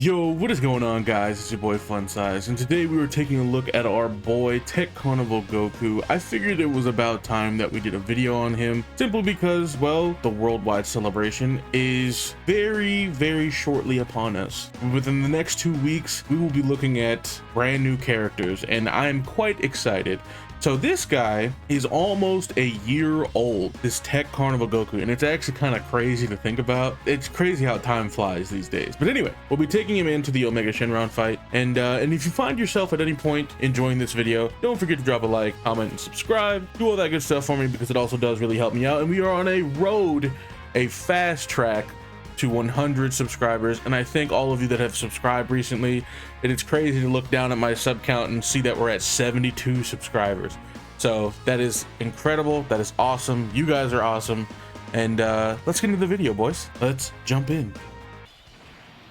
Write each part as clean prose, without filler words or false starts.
Yo, what is going on, guys? It's your boy Fun Size, and today we were taking a look at our boy Tech Carnival Goku. I figured it was about time that we did a video on him, simply because, well, the worldwide celebration is very shortly upon us. Within the next 2 weeks, we will be looking at brand new characters, and I am quite excited. So this guy is almost a year old, this Tech Carnival Goku, and it's actually kind of crazy to think about. It's crazy how time flies these days. But anyway, we'll be taking him into the Omega Shenron fight, and if you find yourself at any point enjoying this video, don't forget to drop a like, comment, and subscribe. Do all that good stuff for me because it also does really help me out, and we are on a road, a fast track to 100 subscribers, and I thank all of you that have subscribed recently. It is crazy to look down at my sub count and see that we're at 72 subscribers. So that is incredible. That is awesome. You guys are awesome. And let's get into the video, boys. Let's jump in.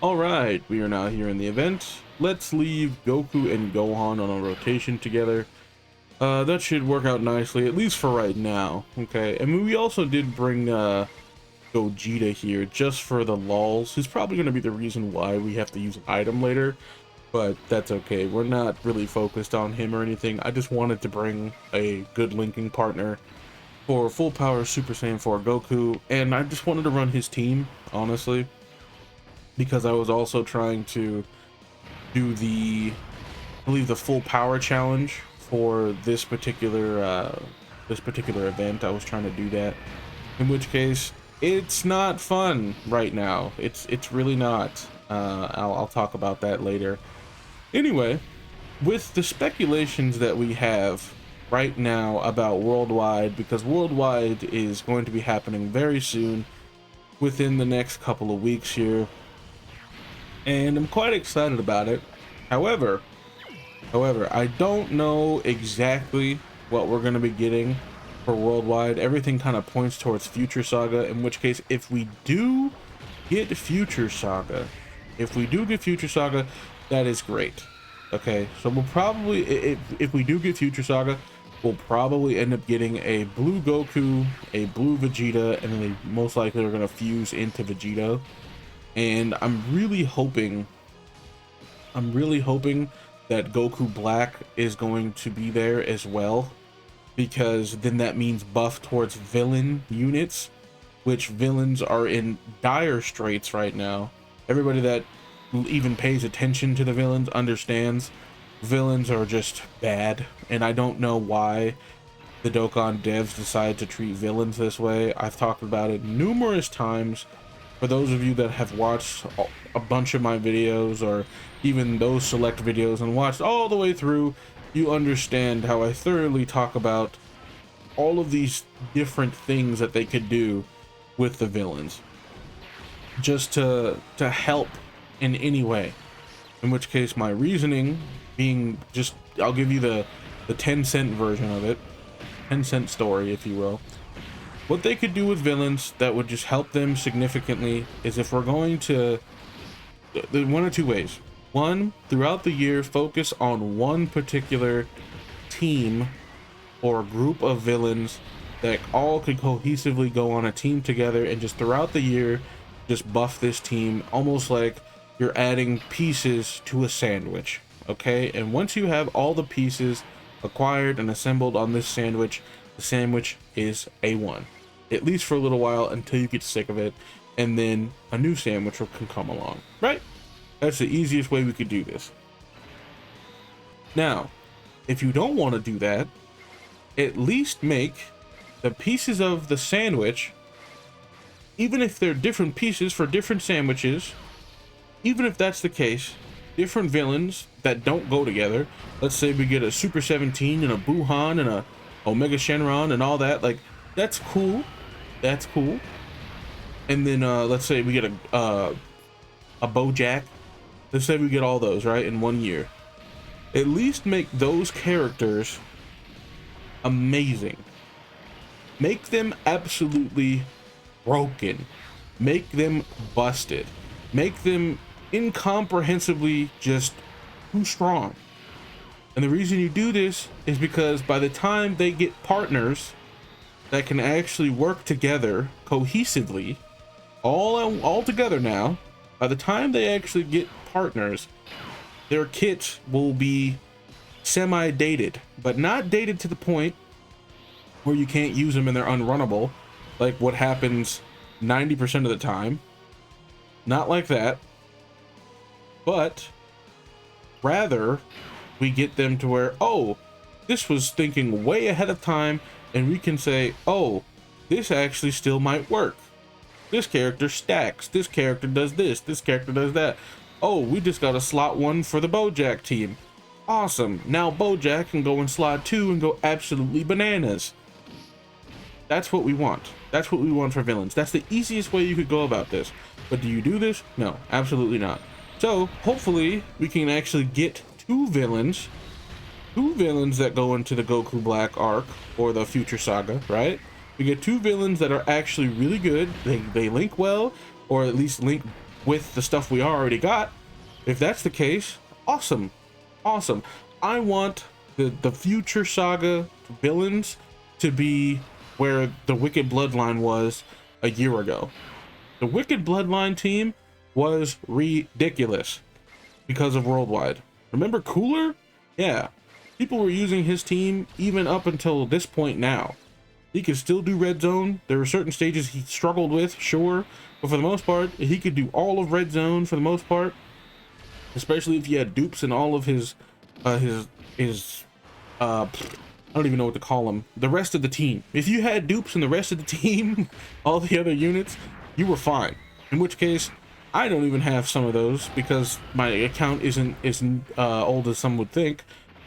All right, we are now here in the event. Let's leave Goku and Gohan on a rotation together. That should work out nicely, at least for right now. Okay, and we also did bring Gogeta here just for the lulz. He's probably going to be the reason why we have to use an item later, but that's okay. We're not really focused on him or anything. I just wanted to bring a good linking partner for full power Super Saiyan 4 Goku, and I just wanted to run his team, honestly, because I was also trying to do I believe the full power challenge for this particular event. I was trying to do that, in which case it's not fun right now. It's really not. I'll talk about that later. Anyway, with the speculations that we have right now about worldwide, because worldwide is going to be happening very soon, within the next couple of weeks here, and I'm quite excited about it. However, I don't know exactly what we're going to be getting for worldwide. Everything kind of points towards Future Saga, in which case, if we do get Future Saga, that is great. Okay, so we'll probably, if we do get Future Saga, we'll probably end up getting a blue Goku, a blue Vegeta, and then they most likely are going to fuse into Vegeta. And I'm really hoping that Goku Black is going to be there as well, because then that means buff towards villain units, which villains are in dire straits right now. Everybody that even pays attention to the villains understands villains are just bad, and I don't know why the Dokkan devs decide to treat villains this way. I've talked about it numerous times. For those of you that have watched a bunch of my videos, or even those select videos and watched all the way through, you understand how I thoroughly talk about all of these different things that they could do with the villains, just to help in any way. In which case, my reasoning being just, I'll give you the 10-cent version of it, 10-cent story, if you will. What they could do with villains that would just help them significantly is, if we're going to, one of two ways. One, throughout the year, focus on one particular team or group of villains that all could cohesively go on a team together, and just throughout the year just buff this team, almost like you're adding pieces to a sandwich. Okay, and once you have all the pieces acquired and assembled on this sandwich, the sandwich is A1, at least for a little while, until you get sick of it, and then a new sandwich can come along, right? That's the easiest way we could do this. Now, if you don't want to do that, at least make the pieces of the sandwich, even if they're different pieces for different sandwiches, even if that's the case, different villains that don't go together. Let's say we get a Super 17 and a Buhan and a Omega Shenron and all that, like, that's cool. That's cool. And then let's say we get a Bojack. Let's say we get all those right in 1 year. At least make those characters amazing. Make them absolutely broken. Make them busted. Make them incomprehensibly just too strong. And the reason you do this is because by the time they get partners that can actually work together cohesively, all together now, By the time they actually get partners, their kits will be semi-dated, but not dated to the point where you can't use them and they're unrunnable, like what happens 90% of the time. Not like that, but rather we get them to where, oh, this was thinking way ahead of time, and we can say, oh, this actually still might work. This character stacks, this character does this character does that. Oh, we just got a slot 1 for the Bojack team. Awesome, now Bojack can go in slot 2 and go absolutely bananas. That's what we want. That's what we want for villains. That's the easiest way you could go about this. But do you do this? No, absolutely not. So hopefully we can actually get two villains that go into the Goku Black arc or the Future Saga, right? We get two villains that are actually really good. They link well, or at least link with the stuff we already got. If that's the case, awesome. Awesome. I want the Future Saga villains to be where the Wicked Bloodline was a year ago. The Wicked Bloodline team was ridiculous because of Worldwide. Remember Cooler? Yeah. People were using his team even up until this point now. He could still do Red Zone. There were certain stages he struggled with, sure. But for the most part, he could do all of Red Zone for the most part. Especially if you had dupes in all of his I don't even know what to call them. The rest of the team. If you had dupes in the rest of the team, all the other units, you were fine. In which case, I don't even have some of those because my account isn't as old as some would think.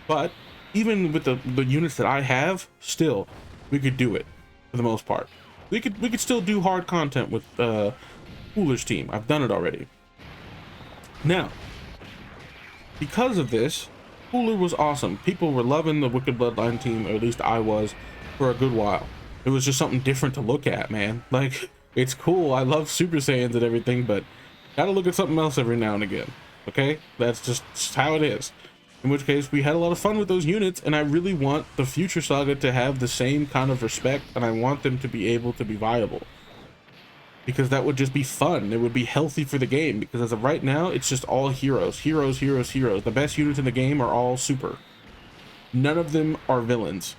But even with the units that I have, still, we could do it for the most part. We could still do hard content with Cooler's team. I've done it already. Now, because of this, Cooler was awesome. People were loving the Wicked Bloodline team, or at least I was, for a good while. It was just something different to look at, man. Like, it's cool. I love Super Saiyans and everything, but gotta look at something else every now and again. Okay? That's just how it is. In which case, we had a lot of fun with those units, and I really want the Future Saga to have the same kind of respect, and I want them to be able to be viable. Because that would just be fun. It would be healthy for the game, because as of right now, it's just all heroes. Heroes. The best units in the game are all super. None of them are villains.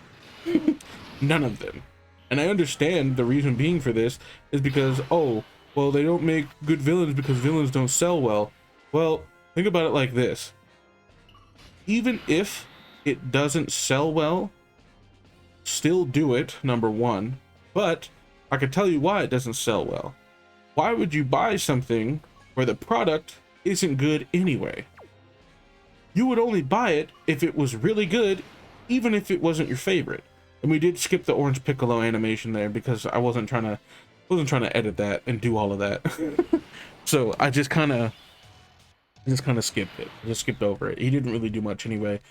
None of them. And I understand the reason being for this is because, oh, well, they don't make good villains because villains don't sell well. Well, think about it like this. Even if it doesn't sell well, still do it, number one. But I can tell you why it doesn't sell well. Why would you buy something where the product isn't good anyway? You would only buy it if it was really good, even if it wasn't your favorite. And we did skip the Orange Piccolo animation there because I wasn't trying to edit that and do all of that. So I just kind of skipped it. I just skipped over it. He didn't really do much anyway.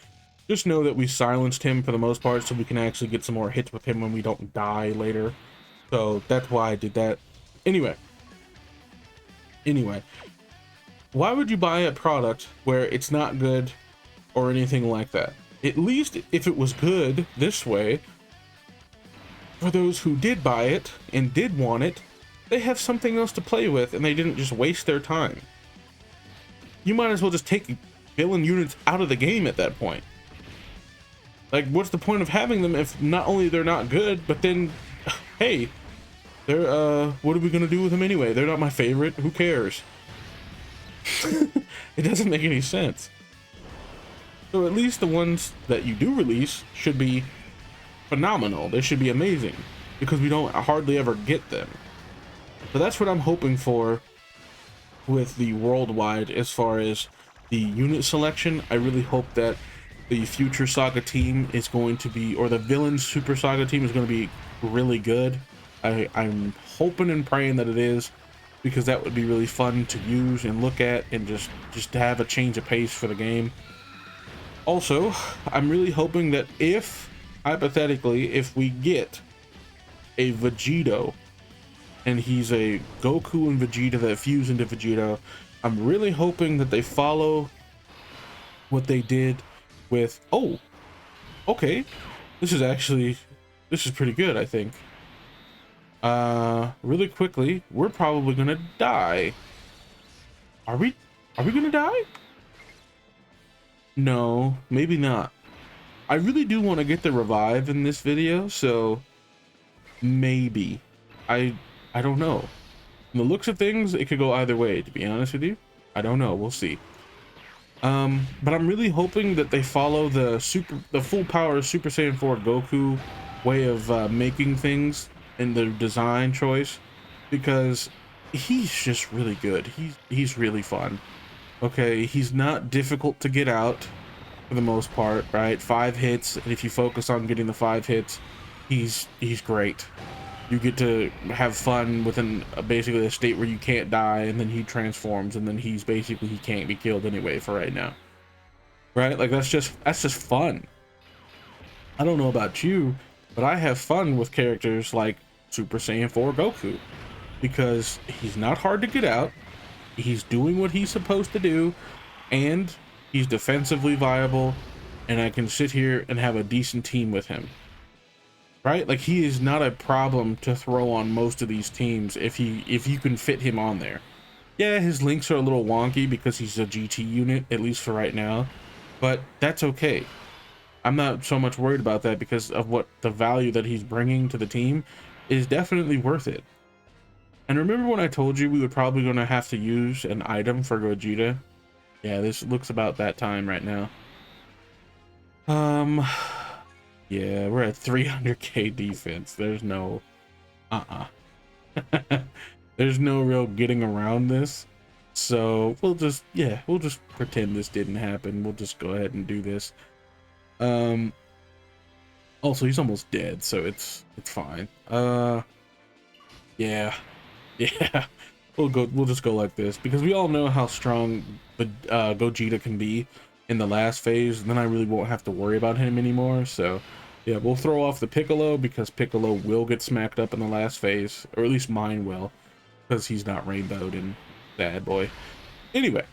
Just know that we silenced him for the most part, so we can actually get some more hits with him when we don't die later. So that's why I did that. Anyway, why would you buy a product where it's not good or anything like that? At least if it was good this way, for those who did buy it and did want it, they have something else to play with and they didn't just waste their time. You might as well just take villain units out of the game at that point. Like, what's the point of having them if not only they're not good, but then, hey, they're, what are we gonna do with them anyway? They're not my favorite. Who cares? It doesn't make any sense. So at least the ones that you do release should be phenomenal. They should be amazing because we don't hardly ever get them. So that's what I'm hoping for with the Worldwide as far as the unit selection. I really hope that the Future Saga team is going to be, or the Villain Super Saga team is going to be really good. I'm hoping and praying that it is, because that would be really fun to use and look at and just to have a change of pace for the game. Also, I'm really hoping that if, hypothetically, if we get a Vegito and he's a Goku and Vegeta that fuse into Vegito, I'm really hoping that they follow what they did with, oh, okay, this is pretty good, I think. Really quickly, we're probably gonna die. Are we gonna die? No, maybe not. I really do want to get the revive in this video, so maybe. I don't know. From the looks of things, it could go either way, to be honest with you. I don't know, we'll see. But I'm really hoping that they follow the full power Super Saiyan 4 Goku way of making things in the design choice, because he's just really good. He's really fun. Okay, he's not difficult to get out for the most part, right? 5 hits, and if you focus on getting the 5 hits, he's great. You get to have fun within basically a state where you can't die, and then he transforms, and then he can't be killed anyway for right now, right? Like that's just fun. I don't know about you, but I have fun with characters like Super Saiyan 4 Goku, because he's not hard to get out, he's doing what he's supposed to do, and he's defensively viable, and I can sit here and have a decent team with him. Right? Like he is not a problem to throw on most of these teams if you can fit him on there. Yeah, his links are a little wonky because he's a GT unit, at least for right now, but that's okay. I'm not so much worried about that because of what the value that he's bringing to the team is definitely worth it. And remember when I told you we were probably going to have to use an item for Gogeta? Yeah, this looks about that time right now. Yeah, we're at 300k defense. There's no there's no real getting around this. So we'll just pretend this didn't happen. We'll just go ahead and do this. Also he's almost dead, so it's fine. Yeah. We'll just go like this because we all know how strong the Gogeta can be in the last phase, and then I really won't have to worry about him anymore. So yeah, we'll throw off the Piccolo because Piccolo will get smacked up in the last phase, or at least mine will, because he's not rainbowed in Bad Boy. Anyway,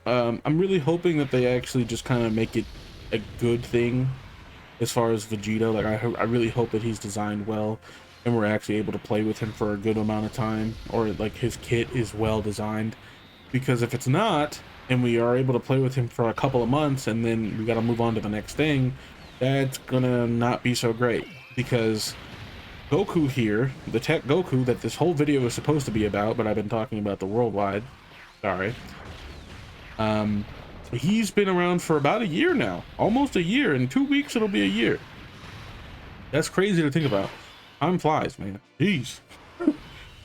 I'm really hoping that they actually just kind of make it a good thing as far as Vegeta. Like I really hope that he's designed well and we're actually able to play with him for a good amount of time, or like his kit is well designed, because if it's not and we are able to play with him for a couple of months and then we got to move on to the next thing, that's gonna not be so great. Because Goku here, the tech Goku that this whole video is supposed to be about, but I've been talking about the worldwide, sorry, he's been around for about a year now, almost a year. In 2 weeks it'll be a year. That's crazy to think about. Time flies, man. Jeez.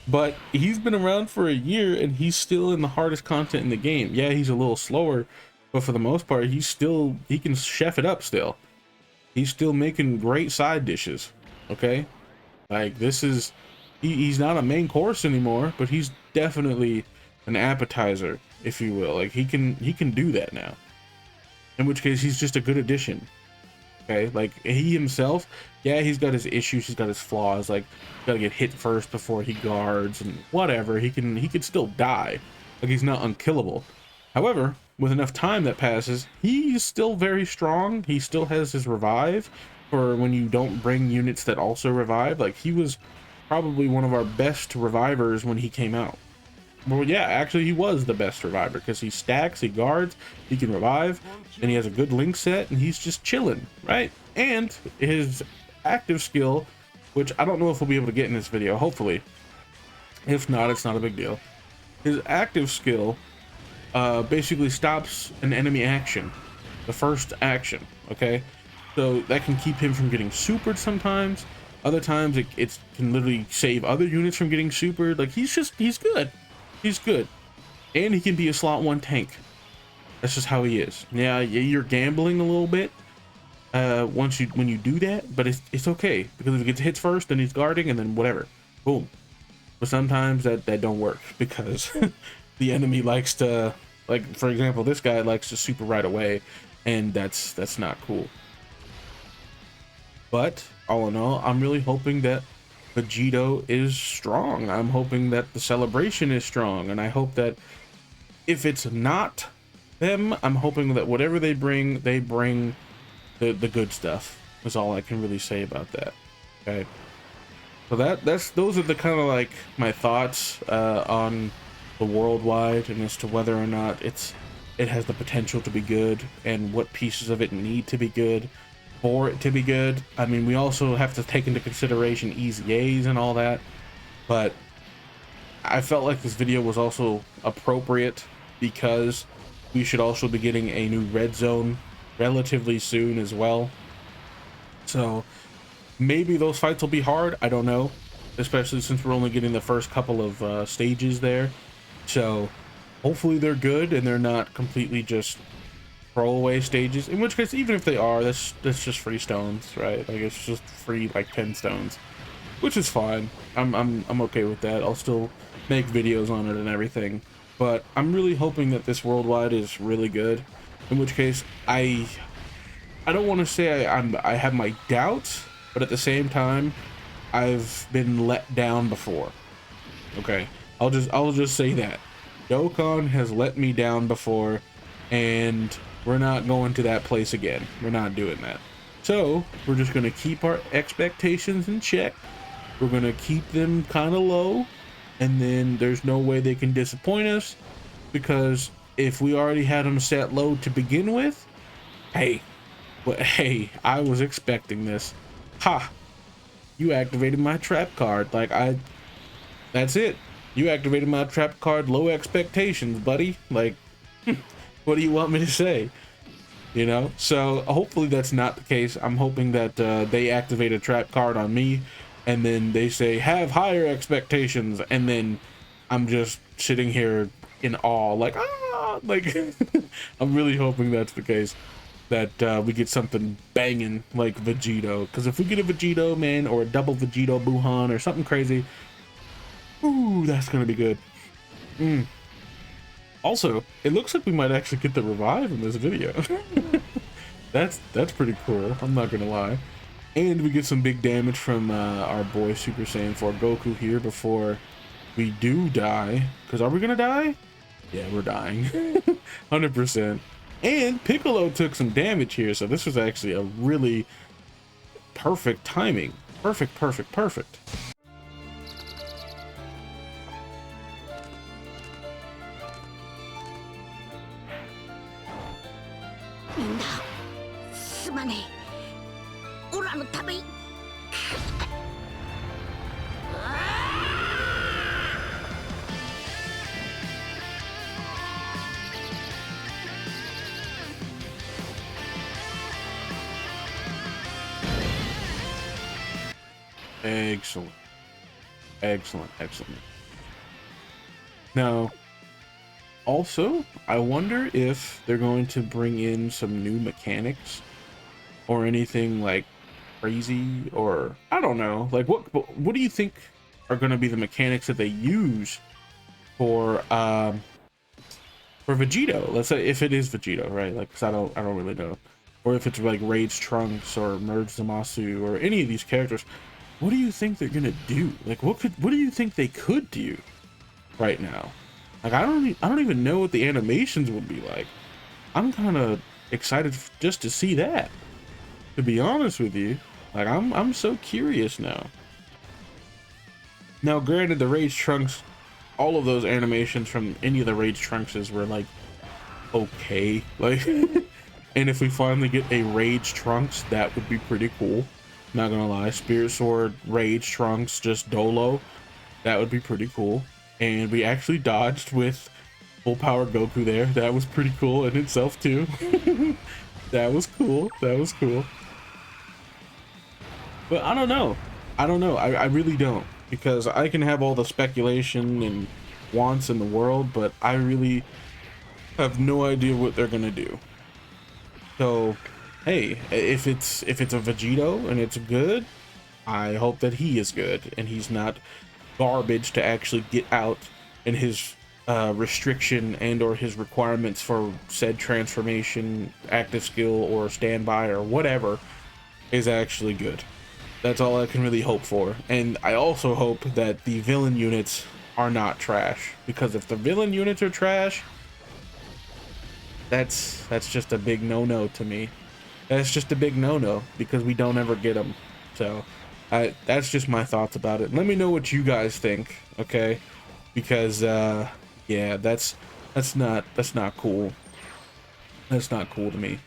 But he's been around for a year and he's still in the hardest content in the game. Yeah, he's a little slower, but for the most part he can chef it up still. He's still making great side dishes. Okay, like this is he's not a main course anymore, but he's definitely an appetizer, if you will. Like he can do that now, in which case he's just a good addition. Okay, like he himself, yeah, he's got his issues, he's got his flaws, like gotta get hit first before he guards and whatever. He can still die. Like he's not unkillable. However, with enough time that passes, he's still very strong. He still has his revive for when you don't bring units that also revive. Like he was probably one of our best revivers when he came out. Well, yeah, actually he was the best reviver because he stacks, he guards, he can revive, and he has a good link set, and he's just chilling, right? And his active skill, which I don't know if we'll be able to get in this video, hopefully. If not, it's not a big deal. His active skill basically stops an enemy action, the first action. Okay, so that can keep him from getting supered sometimes. Other times it can literally save other units from getting supered. Like he's good. He's good, and he can be a slot 1 tank. That's just how he is. Yeah, you're gambling a little bit when you do that, but it's okay, because if he gets hits first, then he's guarding, and then whatever, boom. But sometimes that don't work because the enemy likes to, like for example, this guy likes to super right away, and that's not cool. But all in all, I'm really hoping that Vegito is strong. I'm hoping that the celebration is strong, and I hope that if it's not them, I'm hoping that whatever they bring the good stuff. Is all I can really say about that. Okay, so those are the kind of like my thoughts on the worldwide, and as to whether or not it has the potential to be good, and what pieces of it need to be good for it to be good. I mean, we also have to take into consideration easy A's and all that, but I felt like this video was also appropriate because we should also be getting a new red zone relatively soon as well. So maybe those fights will be hard, I don't know, especially since we're only getting the first couple of stages there. So hopefully they're good and they're not completely just throwaway stages, in which case, even if they are, that's just free stones, right? Like, it's just free like 10 stones, which is fine. I'm okay with that. I'll still make videos on it and everything, but I'm really hoping that this worldwide is really good, in which case I don't want to say I have my doubts, but at the same time I've been let down before. Okay, I'll just say that Dokkan has let me down before, and we're not going to that place again. We're not doing that. So we're just going to keep our expectations in check. We're going to keep them kind of low, and then there's no way they can disappoint us, because if we already had them set low to begin with, hey, I was expecting this. Ha! You activated my trap card. Like, that's it. You activated my trap card, low expectations, buddy. Like, what do you want me to say? You know? So hopefully that's not the case. I'm hoping that they activate a trap card on me, and then they say have higher expectations, and then I'm just sitting here in awe, like, ah, like I'm really hoping that's the case, that we get something banging like Vegito, because if we get a Vegito, man, or a double Vegito Buhan or something crazy, ooh, that's gonna be good. Also, it looks like we might actually get the revive in this video. That's pretty cool, I'm not gonna lie. And we get some big damage from our boy Super Saiyan 4 Goku here before we do die. Because are we gonna die? Yeah, we're dying. 100%. And Piccolo took some damage here, so this was actually a really perfect timing. Perfect. みんなすまねえオラのために Excellent. Now, also, I wonder if they're going to bring in some new mechanics or anything like crazy, or I don't know. Like, what do you think are going to be the mechanics that they use for Vegito? Let's say if it is Vegito, right? Like, 'cause I don't really know. Or if it's like Rage Trunks or Merge Zamasu or any of these characters. What do you think they're gonna do? Like, what do you think they could do right now? Like, I don't even know what the animations would be like. I'm kind of excited just to see that, to be honest with you. Like, I'm so curious now. Now, granted, the Rage Trunks, all of those animations from any of the Rage Trunkses were like okay, like and if we finally get a Rage Trunks, that would be pretty cool. Not gonna lie, Spirit Sword, Rage Trunks, just Dolo, that would be pretty cool. And we actually dodged with full power Goku there. That was pretty cool in itself too. That was cool. But I don't know. I really don't, because I can have all the speculation and wants in the world, but I really have no idea what they're gonna do. So hey, if it's a Vegito and it's good, I hope that he is good and he's not garbage to actually get out, and his restriction and or his requirements for said transformation, active skill, or standby or whatever is actually good. That's all I can really hope for. And I also hope that the villain units are not trash, because if the villain units are trash, that's just a big no-no to me. That's just a big no-no, because we don't ever get them. So that's just my thoughts about it. Let me know what you guys think, okay? Because Yeah, that's not cool. That's not cool to me.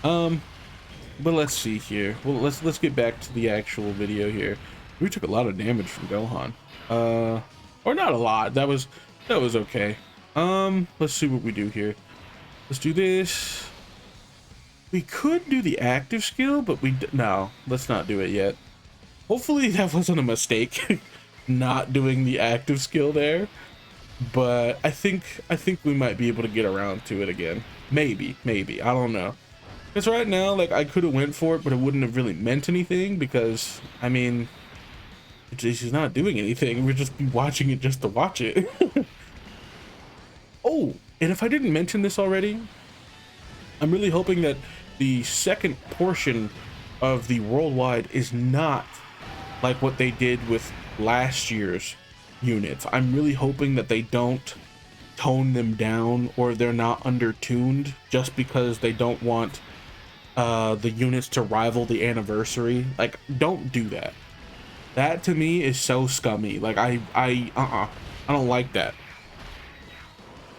But let's see here. Well, let's get back to the actual video here. We took a lot of damage from Gohan. Or not a lot. That was okay. Let's see what we do here. Let's do this. We could do the active skill, but no, let's not do it yet. Hopefully that wasn't a mistake, not doing the active skill there. But I think we might be able to get around to it again. Maybe, I don't know. Because right now, like, I could have went for it, but it wouldn't have really meant anything because, I mean, she's not doing anything. We're just watching it just to watch it. Oh, and if I didn't mention this already, I'm really hoping that the second portion of the worldwide is not like what they did with last year's units. I'm really hoping that they don't tone them down or they're not undertuned just because they don't want the units to rival the anniversary. Like, don't do that. That to me is so scummy. Like, I don't like that.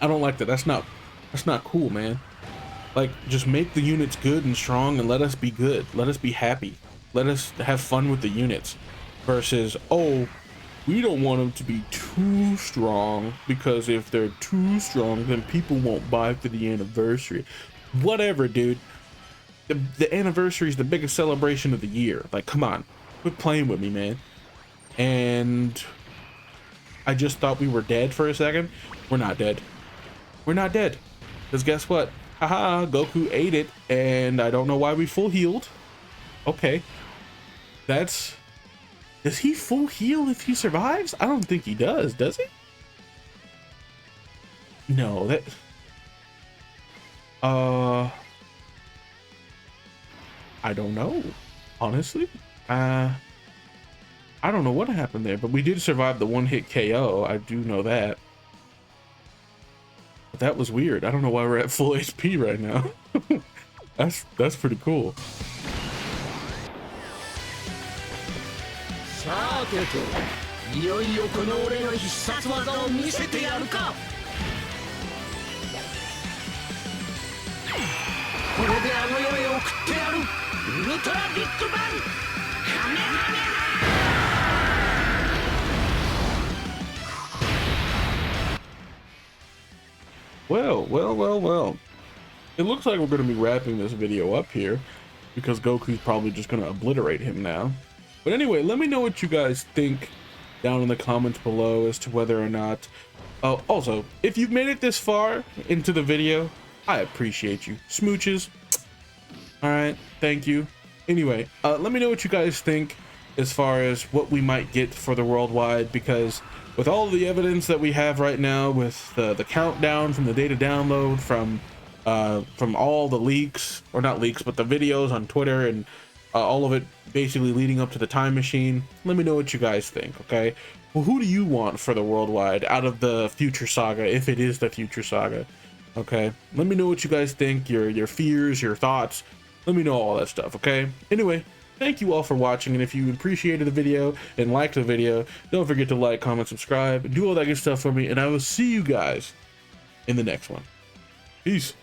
I don't like that. That's not cool, man. Like, just make the units good and strong and let us be good. Let us be happy. Let us have fun with the units versus, oh, we don't want them to be too strong because if they're too strong, then people won't buy for the anniversary. Whatever, dude. The anniversary is the biggest celebration of the year. Like, come on, quit playing with me, man. And I just thought we were dead for a second. We're not dead. We're not dead. Because guess what? Haha, Goku ate it, and I don't know why we full healed. Okay. Does he full heal if he survives? I don't think he does he? No, that... I don't know, honestly. I don't know what happened there, but we did survive the one-hit KO. I do know that. But that was weird. I don't know why we're at full HP right now. That's pretty cool. Well. It looks like we're going to be wrapping this video up here because Goku's probably just going to obliterate him now. But anyway, let me know what you guys think down in the comments below as to whether or not... also, if you've made it this far into the video, I appreciate you. Smooches. Alright, thank you. Anyway, let me know what you guys think as far as what we might get for the worldwide, because with all the evidence that we have right now, with the countdown from the data download, from all the leaks, or not leaks, but the videos on Twitter and all of it basically leading up to the time machine, let me know what you guys think, okay? Well, who do you want for the worldwide out of the future saga, if it is the future saga? Okay, let me know what you guys think, your fears, your thoughts. Let me know all that stuff, okay? Anyway, thank you all for watching, and if you appreciated the video and liked the video, don't forget to like, comment, subscribe, do all that good stuff for me, and I will see you guys in the next one. Peace.